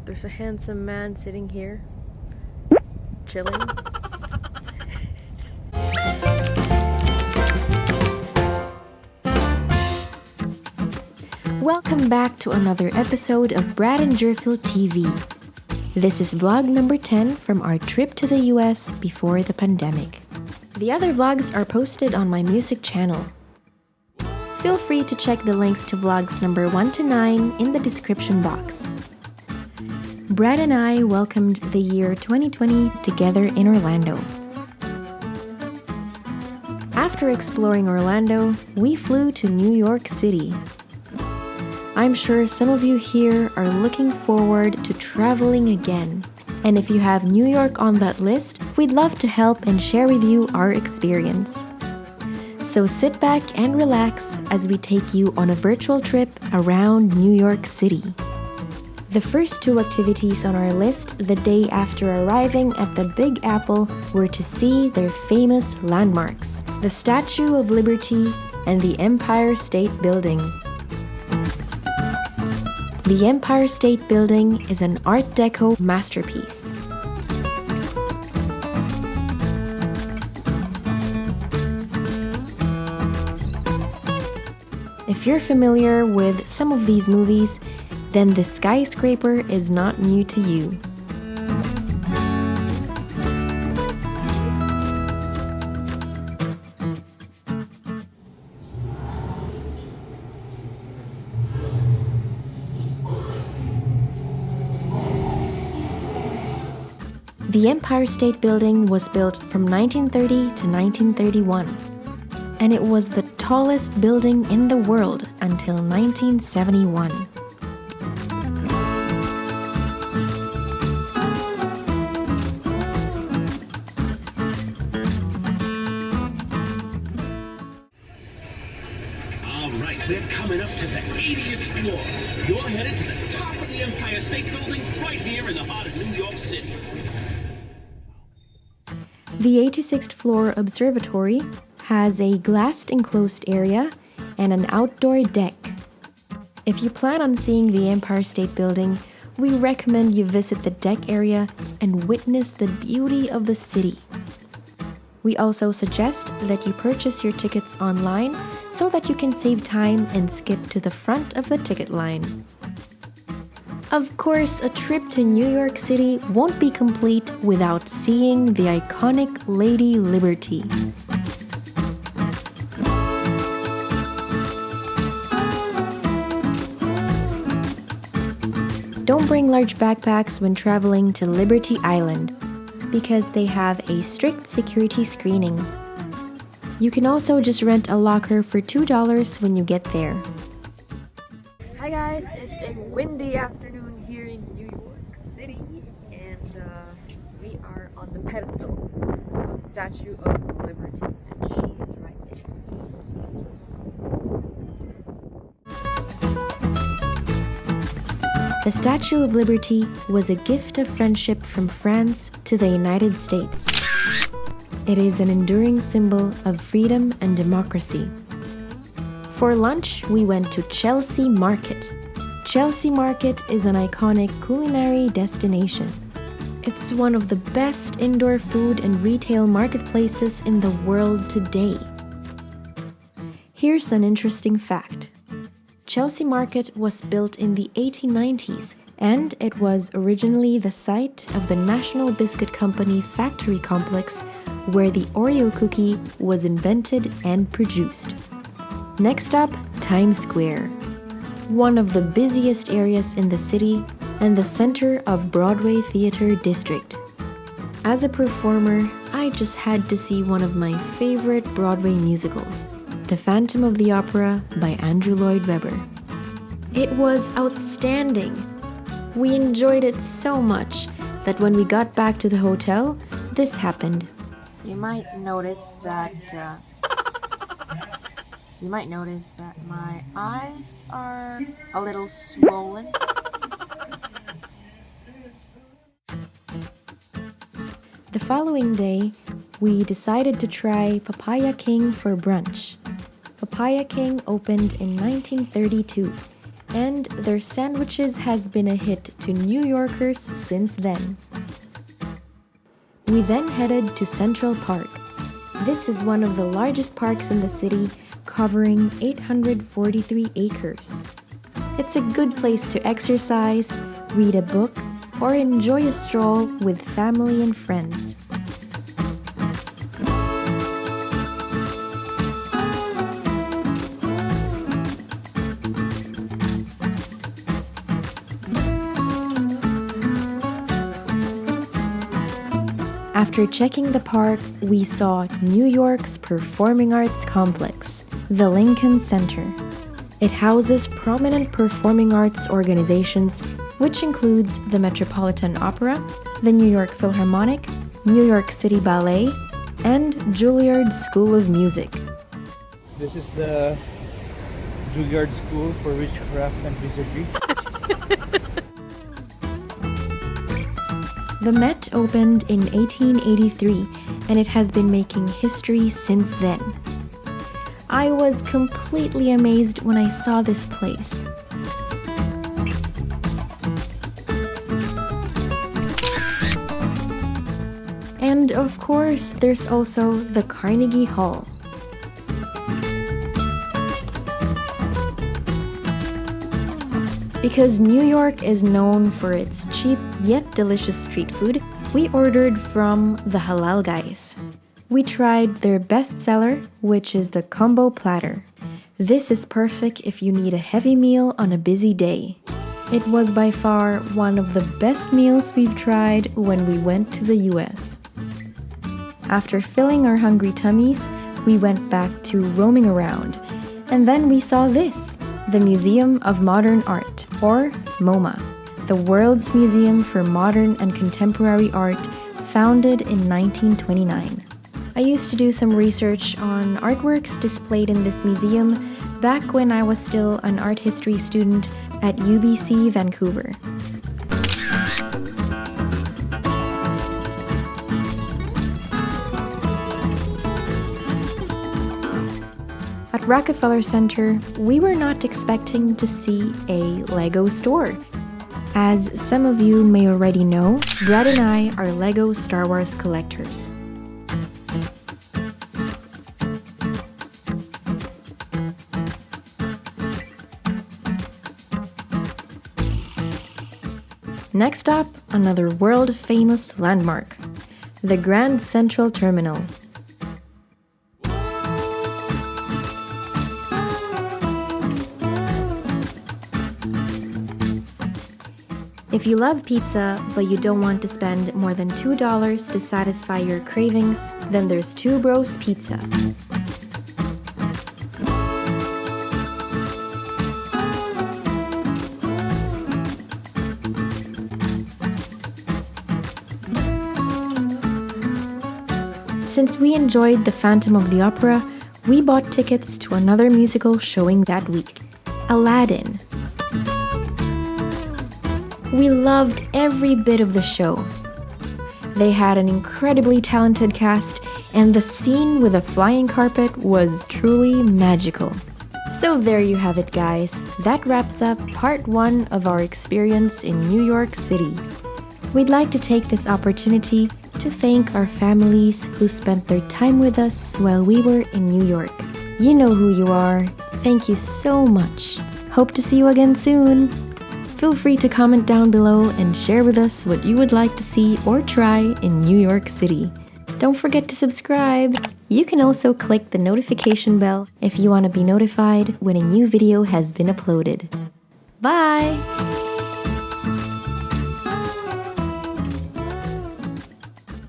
There's a handsome man sitting here, chilling. Welcome back to another episode of Brad and Gerphil TV. This is vlog number 10 from our trip to the US before the pandemic. The other vlogs are posted on my music channel. Feel free to check the links to vlogs number 1 to 9 in the description box. Brad and I welcomed the year 2020 together in Orlando. After exploring Orlando, we flew to New York City. I'm sure some of you here are looking forward to traveling again. And if you have New York on that list, we'd love to help and share with you our experience. So sit back and relax as we take you on a virtual trip around New York City. The first two activities on our list the day after arriving at the Big Apple were to see their famous landmarks, the Statue of Liberty and the Empire State Building. The Empire State Building is an Art Deco masterpiece. If you're familiar with some of these movies, then the skyscraper is not new to you. The Empire State Building was built from 1930 to 1931, and it was the tallest building in the world until 1971. All right, we're coming up to the 80th floor. You're headed to the top of the Empire State Building right here in the heart of New York City. The 86th floor observatory has a glassed enclosed area and an outdoor deck. If you plan on seeing the Empire State Building, we recommend you visit the deck area and witness the beauty of the city. We also suggest that you purchase your tickets online so that you can save time and skip to the front of the ticket line. Of course, a trip to New York City won't be complete without seeing the iconic Lady Liberty. Don't bring large backpacks when traveling to Liberty Island, because they have a strict security screening. You can also just rent a locker for $2 when you get there. Hi guys, it's a windy afternoon here in New York City, and we are on the pedestal of the Statue of Liberty, and she is right there. The Statue of Liberty was a gift of friendship from France to the United States. It is an enduring symbol of freedom and democracy. For lunch, we went to Chelsea Market. Chelsea Market is an iconic culinary destination. It's one of the best indoor food and retail marketplaces in the world today. Here's an interesting fact. Chelsea Market was built in the 1890s, and it was originally the site of the National Biscuit Company factory complex where the Oreo cookie was invented and produced. Next up, Times Square, one of the busiest areas in the city and the center of Broadway Theater District. As a performer, I just had to see one of my favorite Broadway musicals, The Phantom of the Opera by Andrew Lloyd Webber. It was outstanding. We enjoyed it so much that when we got back to the hotel, this happened. So you might notice that my eyes are a little swollen. The following day, we decided to try Papaya King for brunch. Papaya King opened in 1932 and their sandwiches has been a hit to New Yorkers since then. We then headed to Central Park. This is one of the largest parks in the city, covering 843 acres. It's a good place to exercise, read a book, or enjoy a stroll with family and friends. After checking the park, we saw New York's performing arts complex, the Lincoln Center. It houses prominent performing arts organizations, which includes the Metropolitan Opera, the New York Philharmonic, New York City Ballet, and Juilliard School of Music. This is the Juilliard School for Witchcraft and Wizardry. The Met opened in 1883, and it has been making history since then. I was completely amazed when I saw this place. And of course, there's also the Carnegie Hall. Because New York is known for its cheap yet delicious street food, we ordered from the Halal Guys. We tried their best seller, which is the combo platter. This is perfect if you need a heavy meal on a busy day. It was by far one of the best meals we've tried when we went to the US. After filling our hungry tummies, we went back to roaming around. And then we saw this, the Museum of Modern Art, or MoMA, the world's museum for modern and contemporary art, founded in 1929. I used to do some research on artworks displayed in this museum back when I was still an art history student at UBC Vancouver. At Rockefeller Center, we were not expecting to see a Lego store. As some of you may already know, Brad and I are Lego Star Wars collectors. Next up, another world-famous landmark, the Grand Central Terminal. If you love pizza, but you don't want to spend more than $2 to satisfy your cravings, then there's Two Bros Pizza. Since we enjoyed The Phantom of the Opera, we bought tickets to another musical showing that week, Aladdin. We loved every bit of the show. They had an incredibly talented cast, and the scene with a flying carpet was truly magical. So there you have it, guys. That wraps up part 1 of our experience in New York City. We'd like to take this opportunity to thank our families who spent their time with us while we were in New York. You know who you are. Thank you so much. Hope to see you again soon. Feel free to comment down below and share with us what you would like to see or try in New York City. Don't forget to subscribe. You can also click the notification bell if you want to be notified when a new video has been uploaded. Bye!